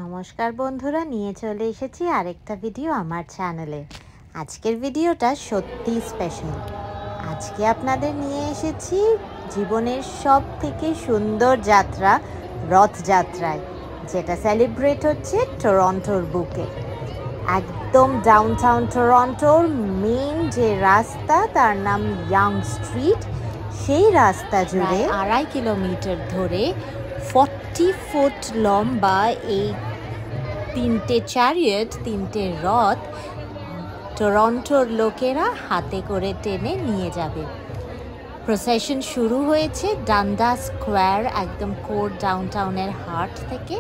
নমস্কার বন্ধুরা, নিয়ে চলে এসেছি আরেকটা ভিডিও আমার চ্যানেলে। আজকের ভিডিওটা সত্যি স্পেশাল। আজকে আপনাদের নিয়ে এসেছি জীবনের সব থেকে সুন্দর যাত্রা, রথযাত্রায়, যেটা সেলিব্রেট হচ্ছে টরন্টোর বুকে। একদম ডাউনটাউন টরন্টোর মেইন যে রাস্তা, তার নাম ইয়াং স্ট্রিট। সেই রাস্তা জুড়ে 2.5 কিলোমিটার ধরে 40 ফুট লম্বা এই 3টে চ্যারিয়ট, 3টে রথ টরন্টোর লোকেরা হাতে করে টেনে নিয়ে যাবে। প্রসেশন শুরু হয়েছে ডান্ডা স্কোয়ার, একদম কোর ডাউনটাউনের হার্ট থেকে,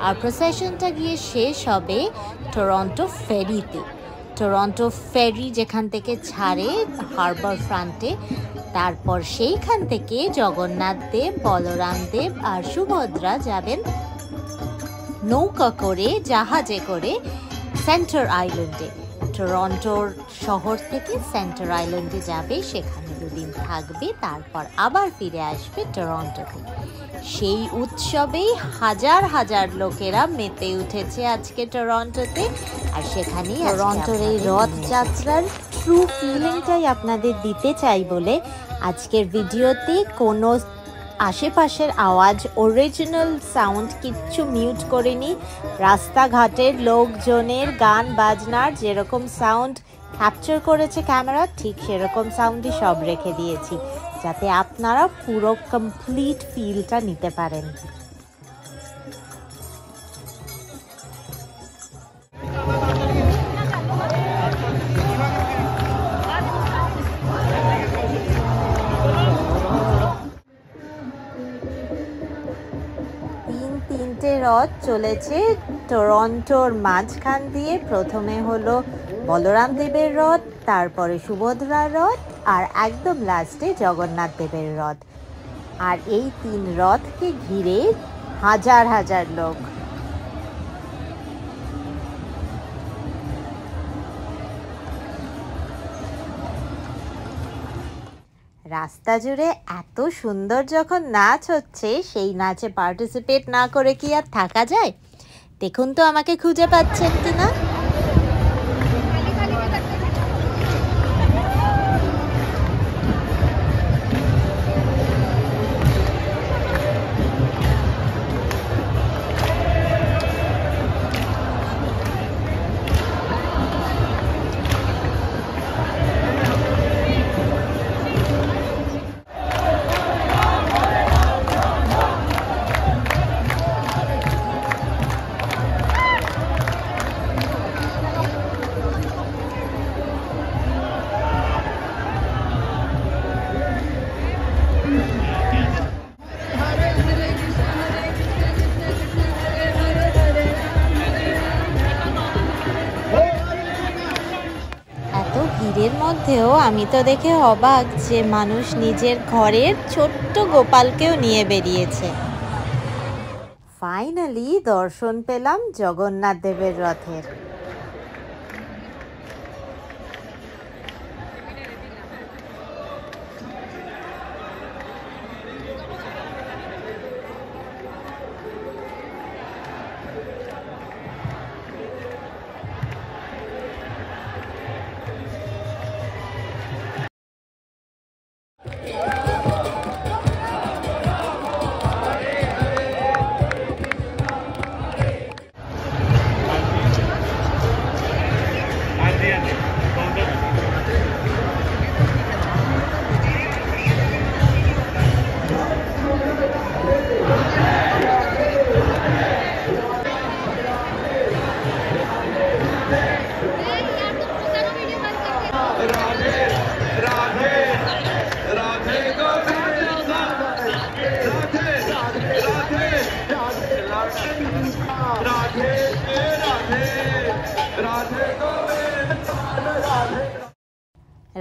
আর প্রসেশনটা গিয়ে শেষ হবে টরন্টো ফেরিতে। টরন্টো ফেরি যেখান থেকে ছাড়ে হারবার ফ্রন্টে, তারপর সেইখান থেকে জগন্নাথ দেব, বলরাম দেব আর সুভদ্রা যাবেন নৌকা করে, জাহাজে করে সেন্টার আইল্যান্ডে। টরন্টোর শহর থেকে সেন্টার আইল্যান্ডে যাবে, সেখানে 2 দিন থাকবে, তারপর আবার ফিরে আসবে টরন্টোতে। সেই উৎসবেই হাজার হাজার লোকেরা মেতে উঠেছে আজকে টরন্টোতে। আর সেখানেই টরন্টোর এই রথযাত্রার ট্রু ফিলিংটাই আপনাদের দিতে চাই বলে আজকের ভিডিওতে কোনো আশেপাশের আওয়াজ, অরিজিনাল সাউন্ড কিচ্ছু মিউট করিনি। রাস্তাঘাটের লোকজনের গান বাজনার যেরকম সাউন্ড ক্যাপচার করেছে ক্যামেরা, ঠিক সেরকম সাউন্ডই সব রেখে দিয়েছি, যাতে আপনারা পুরো কমপ্লিট ফিলটা নিতে পারেন। তিনটে রথ চলেছে টরন্টোর মাঝখান দিয়ে। প্রথমে হলো বলরাম দেবের রথ, তারপরে সুভদ্রার রথ, আর একদম লাস্টে জগন্নাথ দেবের রথ। আর এই 3 রথকে ঘিরে হাজার হাজার লোক। রাস্তা জুড়ে এত সুন্দর যখন নাচ হচ্ছে, সেই নাচে পার্টিসিপেট না করে কি আর থাকা যায়? দেখুন তো আমাকে খুঁজে পাচ্ছেন কিনা। ভিড়ের মধ্যেও আমি তো দেখে অবাক যে মানুষ নিজের ঘরের ছোট্ট গোপালকেও নিয়ে বেরিয়েছে। ফাইনালি দর্শন পেলাম জগন্নাথ দেবের রথের।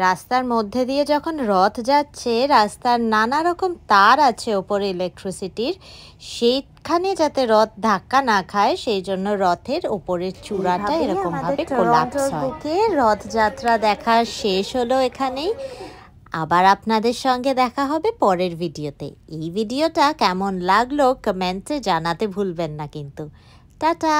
রাস্তার মধ্যে দিয়ে যখন রথ যাচ্ছে, রাস্তার নানা রকম তার আছে ওপরে ইলেকট্রিসিটির, সেইখানে যাতে রথ ধাক্কা না খায় সেই জন্য রথের ওপরের চূড়াটা এরকম ভাবে কোলাপস হয়। রথযাত্রা দেখা শেষ হলো এখানেই। আবার আপনাদের সঙ্গে দেখা হবে পরের ভিডিওতে। এই ভিডিওটা কেমন লাগলো কমেন্টে জানাতে ভুলবেন না কিন্তু। টাটা।